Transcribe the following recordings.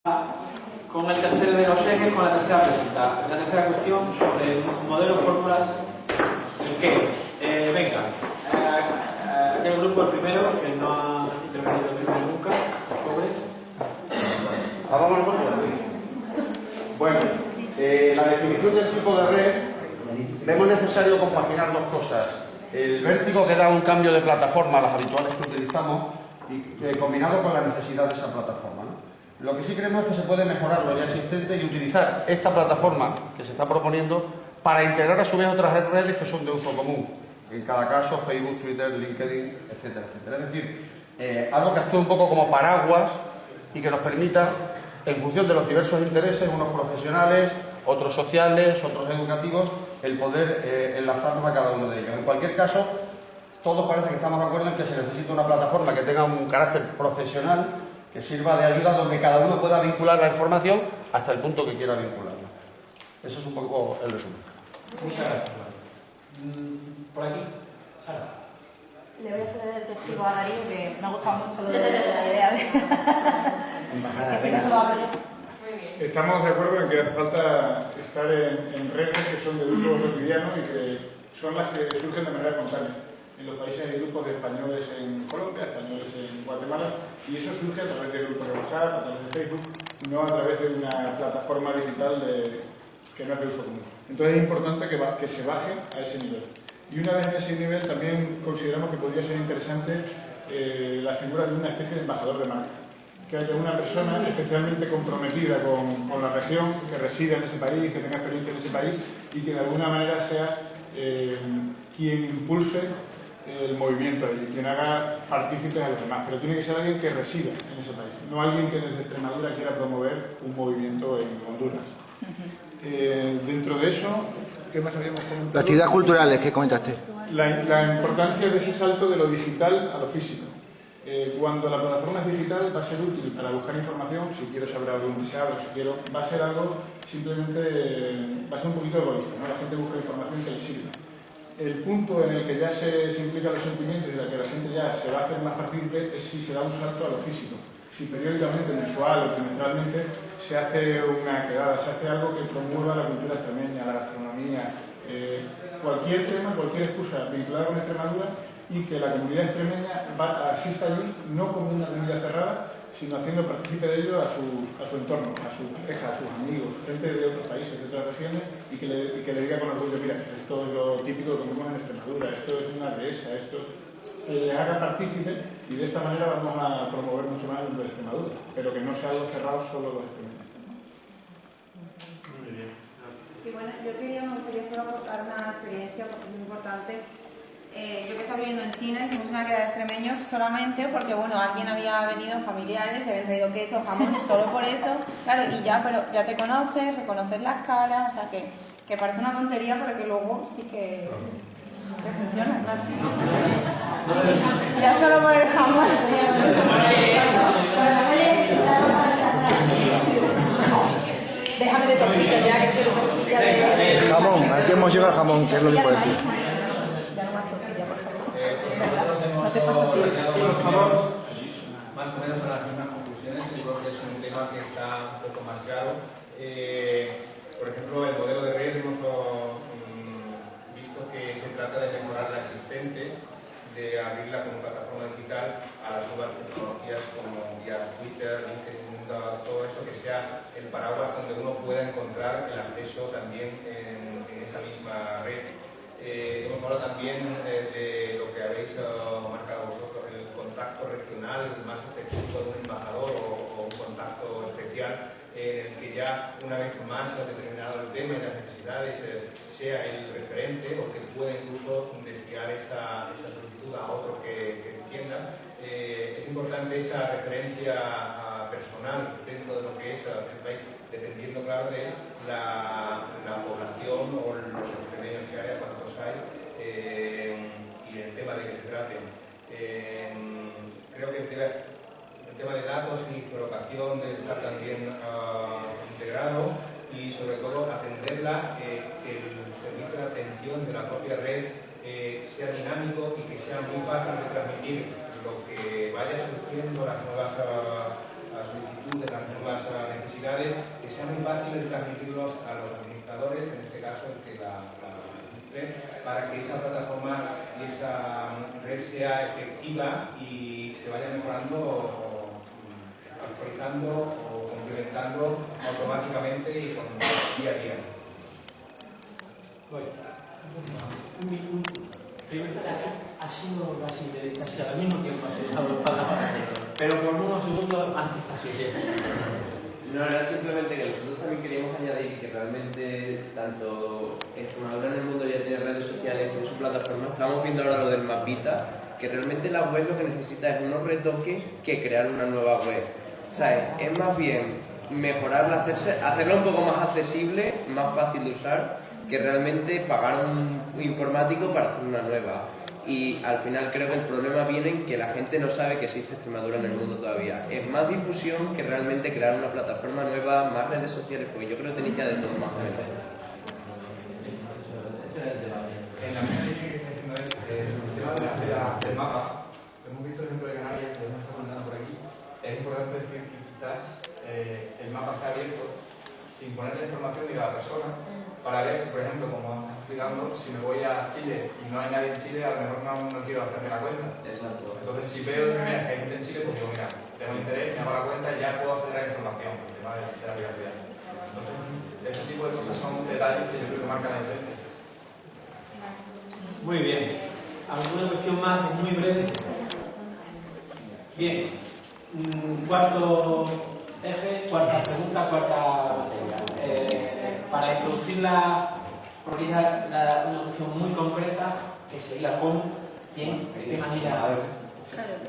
con el tercero de los ejes, con la tercera pregunta. La tercera cuestión sobre el modelo fórmulas. ¿El qué? Venga, aquel grupo, el primero, que no ha intervenido el primero nunca, pobres. ¿Vamos nosotros? Bueno, la definición del tipo de red, vemos necesario compaginar dos cosas. El vértigo que da un cambio de plataforma, las habituales que utilizamos, y combinado con la necesidad de esa plataforma, ¿no? Lo que sí creemos es que se puede mejorar lo ya existente y utilizar esta plataforma que se está proponiendo para integrar a su vez otras redes que son de uso común. En cada caso, Facebook, Twitter, LinkedIn, etcétera, etcétera. Es decir, algo que actúe un poco como paraguas y que nos permita, en función de los diversos intereses, unos profesionales, otros sociales, otros educativos, el poder enlazarnos a cada uno de ellos. En cualquier caso, todos parece que estamos de acuerdo en que se necesita una plataforma que tenga un carácter profesional, que sirva de ayuda donde cada uno pueda vincular la información hasta el punto que quiera vincularla. Eso es un poco el resumen. Muchas gracias. Por aquí, Sara. Le voy a hacer el testigo a Darío, que me ha gustado mucho lo de la idea de... que si no se lo hablo yo. Estamos de acuerdo en que hace falta estar en redes que son de uso cotidiano y que son las que surgen de manera espontánea. En los países hay grupos de españoles en Colombia, españoles en Guatemala, y eso surge a través de grupos de WhatsApp, a través de Facebook, no a través de una plataforma digital que no es de uso común. Entonces es importante que se baje a ese nivel. Y una vez en ese nivel también consideramos que podría ser interesante la figura de una especie de embajador de marca. Que haya una persona especialmente comprometida con la región, que resida en ese país, que tenga experiencia en ese país y que de alguna manera sea quien impulse el movimiento y quien haga partícipes a los demás. Pero tiene que ser alguien que resida en ese país, no alguien que desde Extremadura quiera promover un movimiento en Honduras. Dentro de eso, ¿qué más habíamos comentado? Las actividades culturales que comentaste. La importancia de ese salto de lo digital a lo físico. Cuando la plataforma es digital va a ser útil para buscar información, si quiero saber algo indeseado, va a ser algo simplemente, va a ser un poquito egoísta, ¿no? La gente busca información que le sirva. El punto en el que ya se implican los sentimientos y en el que la gente ya se va a hacer más partícipe es si se da un salto a lo físico. Si periódicamente, mensual o trimestralmente se hace una quedada, se hace algo que promueva la cultura extremeña, la gastronomía, cualquier tema, cualquier excusa vinculada con Extremadura y que la comunidad extremeña asista allí no como una comunidad cerrada, sino haciendo partícipe de ello a su entorno, a su pareja, a sus amigos, gente de otros países, de otras regiones, y que le diga con orgullo, mira, esto es lo típico que comemos en Extremadura, esto es una dehesa, que le haga partícipe, y de esta manera vamos a promover mucho más el de Extremadura, pero que no sea algo cerrado solo los extremeños. Muy bien. Y bueno, me gustaría solo aportar una experiencia porque es muy importante. Yo que estaba viviendo en China, hicimos una quedada de extremeños solamente porque, bueno, alguien había venido, familiares, se habían traído queso, jamón, y solo por eso, claro, y ya, pero ya te conoces, reconoces las caras, o sea que parece una tontería, pero que luego sí que funciona, claro. Ya solo por el jamón. Déjame de tortilla ya, que quiero tortilla de... Jamón, aquí hemos llegado al jamón, que es lo único de ti. Ya no más tortilla, por favor. Nosotros No te pasa a ti. más o menos a las mismas conclusiones. Yo creo que es un tema que está un poco más claro. Por ejemplo, el modelo de red hemos visto que se trata de mejorar la existente, de abrirla como plataforma digital a las nuevas tecnologías como vía Twitter, LinkedIn, todo eso que sea el paraguas donde uno pueda encontrar el acceso también en esa misma red. Hemos hablado también de lo que habéis marcado vosotros, el contacto regional más efectivo de un embajador o un contacto especial en el que ya una vez más determinado el tema y las necesidades sea el referente o que pueda incluso desviar esa solicitud a otro que entienda. Es importante esa referencia personal dentro de lo que es el país, dependiendo, claro, de la población o los extremeños que haya, cuántos hay, y el tema de que se trate. Creo que el tema de datos y colocación debe estar también integrado y, sobre todo, atenderla, que el servicio de atención de la propia red sea dinámico y que sea muy fácil de transmitir lo que vaya surgiendo, las nuevas solicitudes, las nuevas necesidades que sea muy fácil transmitirlos a los administradores, en este caso el que la administre, para que esa plataforma y esa red sea efectiva y se vaya mejorando o actualizando o complementando automáticamente y con día a día. Ha sido casi al mismo tiempo, pero por unos segundos antes ha sido. No, era simplemente que nosotros también queríamos añadir que realmente tanto Extremadura en el mundo ya tiene redes sociales, tiene su plataforma. Estamos viendo ahora lo del Mapita, que realmente la web lo que necesita es unos retoques que crear una nueva web. O sea, es más bien mejorarla, hacerla un poco más accesible, más fácil de usar, que realmente pagar un informático para hacer una nueva. Y al final creo que el problema viene en que la gente no sabe que existe Extremadura en el mundo todavía. Es más difusión que realmente crear una plataforma nueva, más redes sociales, porque yo creo que tenéis ya de todo más o menos. En la misma línea que está diciendo él, el tema del mapa, hemos visto el ejemplo de Canarias, que hemos estado contando por aquí. Es importante decir que quizás el mapa sea abierto sin poner la información de cada persona, para ver si, por ejemplo, como estamos explicando, si me voy a Chile y no hay nadie en Chile, a lo mejor no quiero hacerme la cuenta. Exacto. Entonces, si veo que hay gente en Chile, pues digo, mira, tengo interés, me hago la cuenta y ya puedo acceder a la información, el tema de la privacidad. Entonces, ese tipo de cosas son detalles que yo creo que marcan la diferencia. Muy bien. ¿Alguna cuestión más muy breve? Bien. Cuarto eje, cuarta pregunta, cuarta materia. Para introducirla, porque ya una cuestión muy concreta, que sería cómo, quién, de qué manera.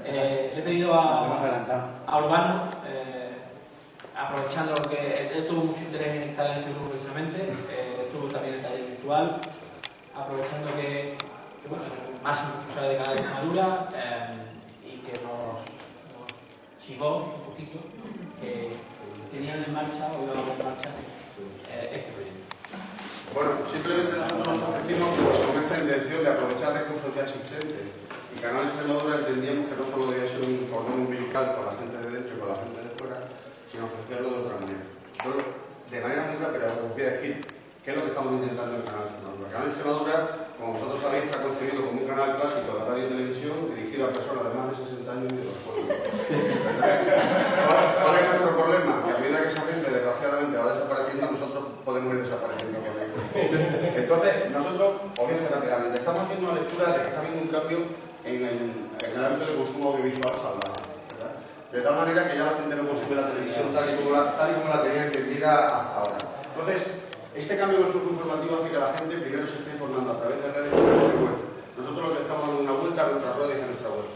Le he pedido a Urbano, aprovechando lo que él tuvo mucho interés en estar en este grupo precisamente, tuvo también el taller virtual, aprovechando que bueno, el máximo responsable de Canal de Extremadura y que nos chivó un poquito que tenían en marcha o iban a poner en marcha este proyecto. Bueno, simplemente nosotros nos ofrecimos con esta intención de aprovechar recursos ya existentes y Canal Extremadura entendíamos que no solo debía ser un cordón umbilical con la gente de dentro y con la gente de fuera, sino ofrecerlo de otra manera. Yo, de manera muy rápida, os voy a decir qué es lo que estamos intentando en Canal Extremadura. Canal Extremadura, como vosotros sabéis, está concebido como un canal clásico de radio y televisión dirigido a personas de más de 60 años y de los pueblos. ¿Cuál es nuestro problema? Que a medida que esa gente desgraciadamente va desapareciendo, nosotros podemos ir desapareciendo con ellos. Entonces, nosotros, os voy a decir rápidamente, estamos haciendo una lectura de que está habiendo un cambio en el ámbito de consumo audiovisual salvaje, ¿verdad? De tal manera que ya la gente no consume la televisión tal y como la tenía entendida hasta ahora. Entonces, este cambio en el flujo informativo hace que la gente primero se esté informando a través de redes sociales y web. Nosotros lo que estamos dando una vuelta a nuestras redes y a nuestra web.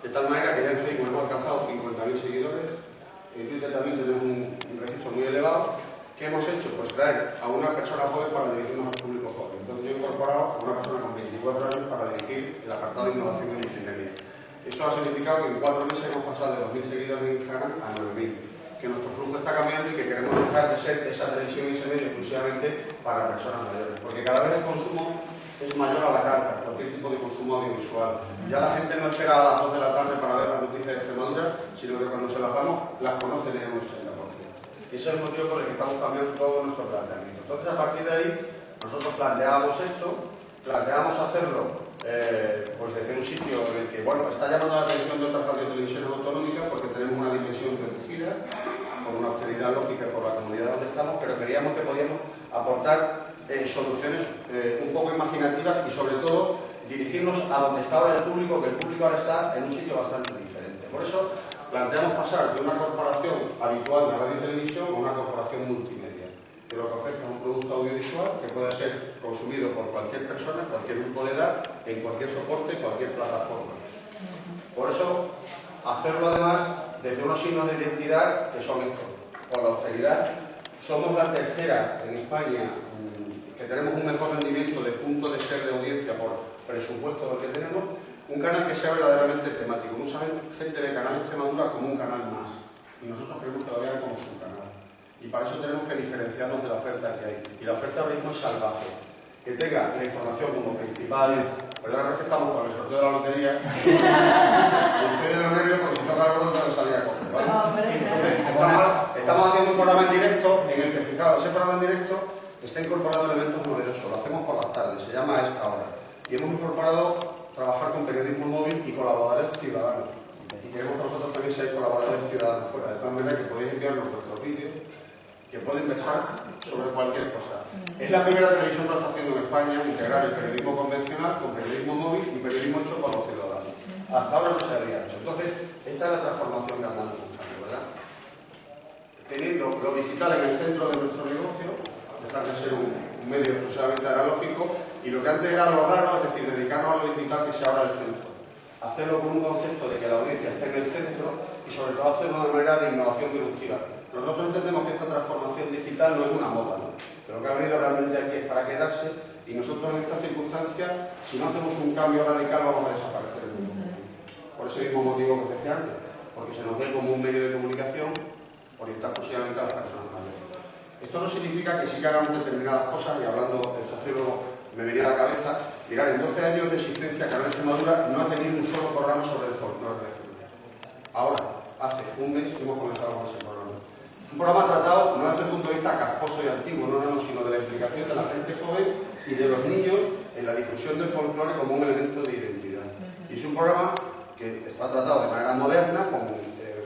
De tal manera que ya en Facebook hemos alcanzado 50.000 seguidores, en Twitter también tenemos un registro muy elevado. ¿Qué hemos hecho? Pues traer a una persona joven para dirigirnos al público joven. Entonces yo he incorporado a una persona con 24 años para dirigir el apartado de innovación en ingeniería. Eso ha significado que en 4 meses hemos pasado de 2.000 seguidores en Instagram a 9.000. Que nuestro flujo está cambiando y que queremos dejar de ser esa televisión y ese medio exclusivamente para personas mayores. Porque cada vez el consumo es mayor a la carta, cualquier tipo de consumo audiovisual. Ya la gente no espera a las 2 de la tarde para ver las noticias de Extremadura, sino que cuando se las damos, las conocen en un 80%. Y ese es el motivo por el que estamos cambiando todo nuestro planteamiento. Entonces, a partir de ahí, nosotros planteábamos esto, planteábamos hacerlo pues desde un sitio en el que, bueno, está llamando la atención de otras radiotelevisiones autonómicas porque tenemos una dimensión reducida, por una austeridad lógica por la comunidad donde estamos, pero creíamos que podíamos aportar soluciones un poco imaginativas y sobre todo dirigirnos a donde está ahora el público, que el público ahora está en un sitio bastante diferente. Por eso planteamos pasar de una corporación habitual de radio y televisión a una corporación multimedia, que lo que ofrece es un producto audiovisual que puede ser consumido por cualquier persona, cualquier grupo de edad, en cualquier soporte, cualquier plataforma. Por eso, hacerlo además desde unos signos de identidad que son estos. Con la austeridad, somos la tercera en España que tenemos un mejor rendimiento de punto de ser de audiencia por presupuesto del que tenemos, un canal que sea verdaderamente temático. Mucha gente ve Canal Extremadura como un canal más y nosotros queremos que lo vean como su canal. Y para eso tenemos que diferenciarnos de la oferta que hay. Y la oferta ahora mismo es salvaje. Que tenga la información como principal. Perdón, que estamos con el sorteo de la lotería. Y estoy de los nervios porque si toca el gordo tengo que salir a correr, ¿vale? Entonces, Estamos haciendo un programa en directo en el que, fijaos, ese programa en directo está incorporando elementos novedosos. Lo hacemos por las tardes, se llama A Esta Hora. Y hemos incorporado trabajar con periodismo móvil y colaboradores ciudadanos. Y queremos que vosotros también seáis colaboradores ciudadanos fuera, de tal manera que podéis enviarnos vuestros vídeos que pueden versar sobre cualquier cosa. Es la primera televisión que está haciendo en España integrar el periodismo convencional con periodismo móvil y periodismo hecho por los ciudadanos. Hasta ahora no se había hecho. Entonces, esta es la transformación que andamos buscando, ¿verdad? Teniendo lo digital en el centro de nuestro negocio, dejar de ser un medio exclusivamente analógico, y lo que antes era lo raro, es decir, dedicarnos a lo digital, que sea ahora el centro. Hacerlo con un concepto de que la audiencia esté en el centro y sobre todo hacerlo de manera de innovación disruptiva. Nosotros entendemos que esta transformación digital no es una moda, ¿no? Pero que ha venido realmente aquí es para quedarse, y nosotros en estas circunstancias, si no hacemos un cambio radical, vamos a desaparecer el mundo. Por ese mismo motivo que decía antes, porque se nos ve como un medio de comunicación orientado exclusivamente a las personas mayores. Esto no significa que sí que hagamos determinadas cosas, y hablando del sociólogo me venía a la cabeza, mirar, en 12 años de existencia, Canal Extremadura no ha tenido un solo programa sobre el folclore regional. Ahora, hace un mes hemos comenzado con ese programa. Un programa tratado no desde el punto de vista casposo y antiguo, sino de la implicación de la gente joven y de los niños en la difusión del folclore como un elemento de identidad. Y es un programa que está tratado de manera moderna, con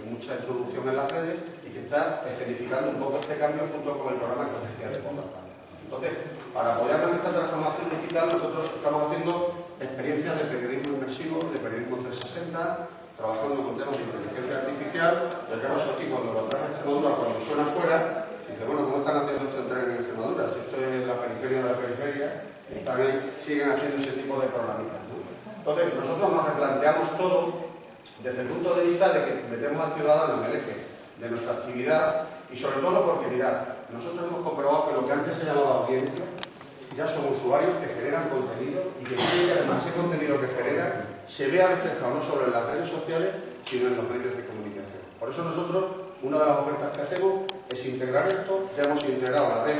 mucha introducción en las redes, y que está escenificando un poco este cambio junto con el programa que os decía de Por la Tarde. Entonces, para apoyarnos en esta transformación digital, nosotros estamos haciendo experiencias de periodismo inmersivo, de periodismo 360, trabajando con temas de inteligencia artificial. El caso aquí, cuando lo trae a Extremadura, cuando suena fuera, dice, bueno, ¿cómo están haciendo esto en Extremadura? Si esto es la periferia de la periferia, y también siguen haciendo ese tipo de programitas, ¿no? Entonces, nosotros nos replanteamos todo desde el punto de vista de que metemos al ciudadano en el eje de nuestra actividad, y sobre todo porque, mirad, nosotros hemos comprobado que lo que antes se llamaba audiencia ya son usuarios que generan contenido, y que quieren que además ese contenido que generan se vea reflejado no solo en las redes sociales, sino en los medios de comunicación. Por eso nosotros, una de las ofertas que hacemos es integrar esto. Ya hemos integrado la red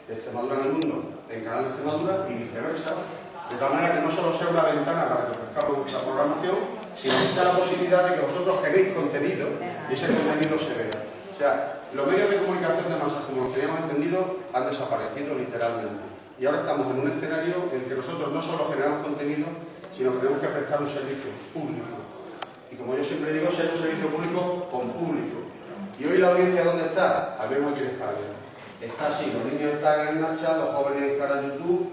de Extremadura en el mundo en Canal Extremadura y viceversa, de tal manera que no solo sea una ventana para que ofrezcamos nuestra programación, sino que sea la posibilidad de que vosotros generéis contenido y ese contenido se vea. O sea, los medios de comunicación de masas, como los teníamos entendido, han desaparecido literalmente. Y ahora estamos en un escenario en el que nosotros no solo generamos contenido, sino que tenemos que prestar un servicio público. Y como yo siempre digo, ser un servicio público con público. ¿Y hoy la audiencia dónde está? Al menos aquí en España. Está así, los niños están en Snapchat, los jóvenes están en YouTube,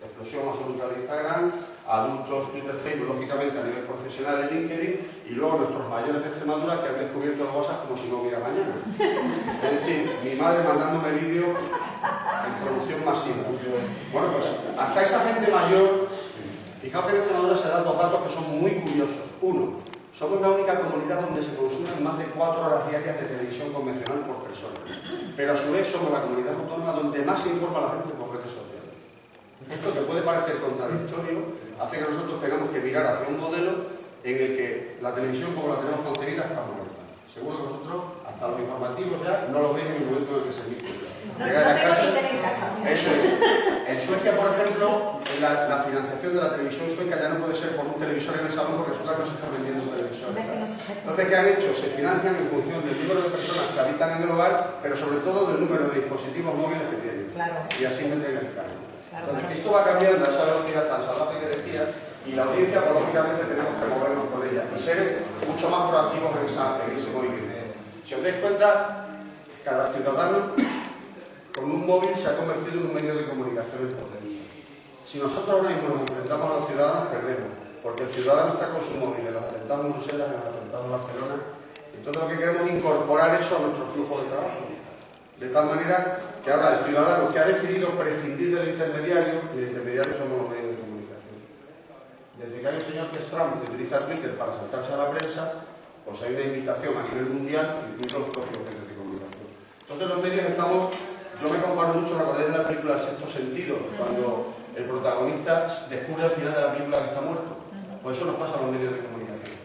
explosión absoluta de Instagram, adultos, Twitter, Facebook, lógicamente a nivel profesional en LinkedIn, y luego nuestros mayores de Extremadura que han descubierto el WhatsApp como si no hubiera mañana. Es decir, mi madre mandándome vídeos en producción masiva. Bueno, pues hasta esa gente mayor, fijaos que en Extremadura se dan dos datos que son muy curiosos. Uno, somos la única comunidad donde se consumen más de 4 horas diarias de televisión convencional por persona. Pero a su vez somos la comunidad autónoma donde más se informa a la gente por redes sociales. Esto, que puede parecer contradictorio, hace que nosotros tengamos que mirar hacia un modelo en el que la televisión, como la tenemos concebida, está muerta. Seguro que vosotros, hasta los informativos ya, no lo veis en el momento en el que se emite. Eso es. En Suecia, por ejemplo, la financiación de la televisión sueca ya no puede ser por un televisor en el salón, porque resulta que no se está vendiendo televisores. Entonces, ¿qué han hecho? Se financian en función del número de personas que habitan en el hogar, pero sobre todo del número de dispositivos móviles que tienen. Claro. Y así meten el cambio. Entonces, esto va cambiando a esa velocidad tan salvaje que decías, y la audiencia, pues, lógicamente, tenemos que movernos con ella y ser mucho más proactivos en ese movimiento. Si os dais cuenta, cada ciudadano con un móvil se ha convertido en un medio de comunicación en potencia. Si nosotros ahora mismo nos enfrentamos a los ciudadanos, perdemos, porque el ciudadano está con su móvil en los atentados en Bruselas, en los atentados en Barcelona. Entonces, lo que queremos es incorporar eso a nuestro flujo de trabajo. De tal manera que ahora el ciudadano que ha decidido prescindir del intermediario, y el intermediario somos los medios de comunicación. Desde que hay un señor que es Trump, que utiliza Twitter para saltarse a la prensa, pues hay una invitación a nivel mundial, incluso los propios medios de comunicación. Entonces los medios estamos, yo me comparo mucho, ¿recordáis de la película El Sexto Sentido? Cuando el protagonista descubre al final de la película que está muerto. Pues eso nos pasa a los medios de comunicación.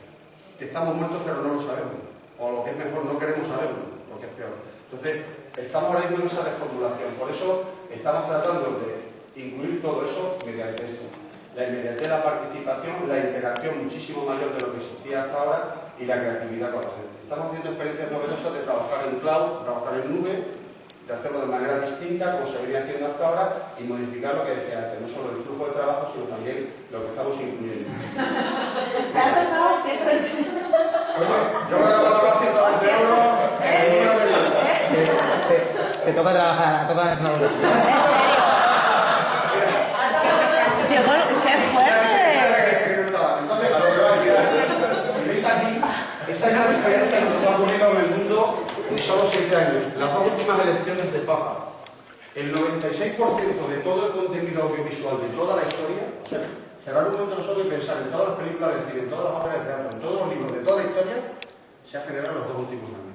Que estamos muertos pero no lo sabemos. O lo que es mejor, no queremos saberlo, lo que es peor. Entonces, estamos ahora mismo en esa reformulación. Por eso estamos tratando de incluir todo eso mediante esto. La inmediatez, la participación, la interacción muchísimo mayor de lo que existía hasta ahora, y y la creatividad con la gente. Estamos haciendo experiencias novedosas de trabajar en cloud, trabajar en nube, de hacerlo de manera distinta, como se venía haciendo hasta ahora, y modificar lo que decía antes, no solo el flujo de trabajo, sino también lo que estamos incluyendo. Yo creo que me ha tocado 120 euros en una de Te toca trabajar, toca la armadura. ¿En serio? Llegó, ¡qué fuerte! Entonces, a lo que va a decir, si veis aquí, esta es la diferencia que nos ha ocurrido en el mundo en solo 7 años. Las dos últimas elecciones de Papa. El 96% de todo el contenido audiovisual de toda la historia, o sea, cerrar un momento nosotros y pensar en todas las películas de cine, en todas las obras de teatro, en todos los libros de toda la historia, se ha generado en los 2 últimos años.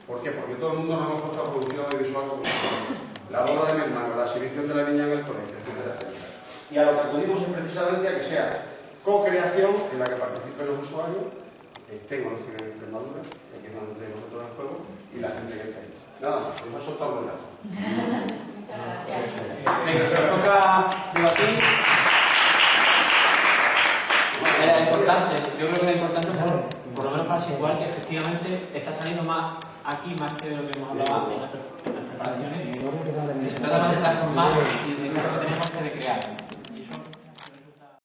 ¿Por qué? Porque todo el mundo nos hemos puesto a producción audiovisual como la boda de mi hermano, la exhibición de la niña en el colegio, etcétera, etcétera. Y a lo que acudimos es precisamente a que sea co-creación en la que participen los usuarios, estén o no estén en Extremadura, que es donde tenéis vosotros el juego, y la gente que esté ahí. Nada más, eso ha soltado un brazo. Muchas gracias. Venga, nos toca debatir. Era importante, yo creo que era importante por lo menos para situar que efectivamente está saliendo más aquí, más que de lo que hemos hablado en las preparaciones, que se trata más de transformar y de lo que tenemos que de crear.